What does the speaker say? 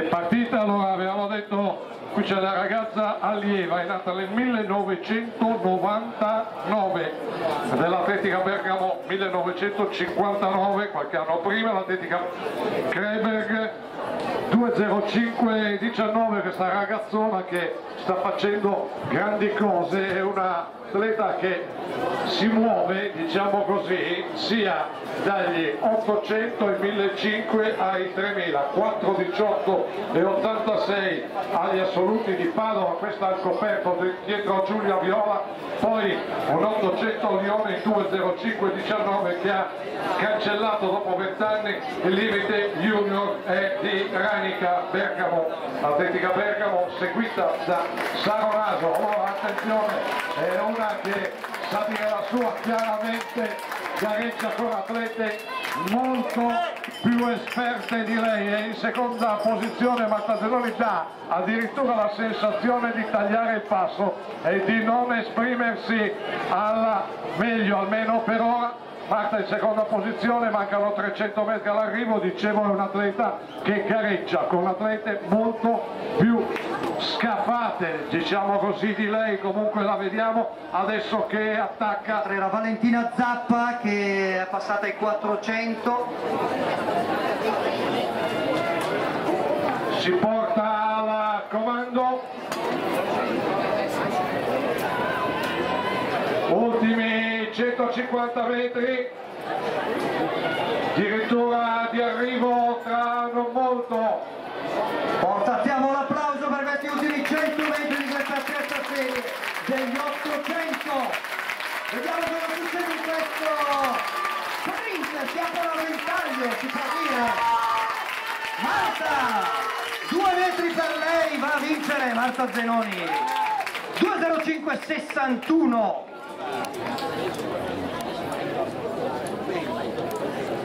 Partita, allora avevamo detto, qui c'è la ragazza allieva, è nata nel 1999, dell'Atletica Bergamo 1959, qualche anno prima, l'Atletica Kreberg 2:05:19, questa ragazzona che sta facendo grandi cose, è una atleta che si muove, diciamo così, sia dagli 800 ai 1500 ai 3000, 4:18:86 agli assoluti di Padova, questa al coperto dietro a Giulia Viola, poi un 800 Lione in 2:05:19 che ha cancellato dopo 20 anni il limite junior di Ranica Bergamo, Atletica Bergamo seguita da Saro Naso. Allora attenzione, è una che sa dire la sua chiaramente, gareggia con atlete molto più esperte di lei, è in seconda posizione. Marta Zenoni dà addirittura la sensazione di tagliare il passo e di non esprimersi al meglio, almeno per ora. Marta in seconda posizione, mancano 300 metri all'arrivo, dicevo è un atleta che gareggia con atlete molto più scafate, diciamo così, di lei. Comunque la vediamo adesso che attacca. Era Valentina Zappa che è passata ai 400. Si porta al comando. Ultimi 150 metri, addirittura di arrivo tra non molto. Portiamo l'applauso per questi ultimi 100 metri di questa terza serie degli 800. Vediamo cosa succede in questo sprint, si apre la ventaglio, si può dire. Marta, 2 metri per lei, va a vincere Marta Zenoni. 2:05:61.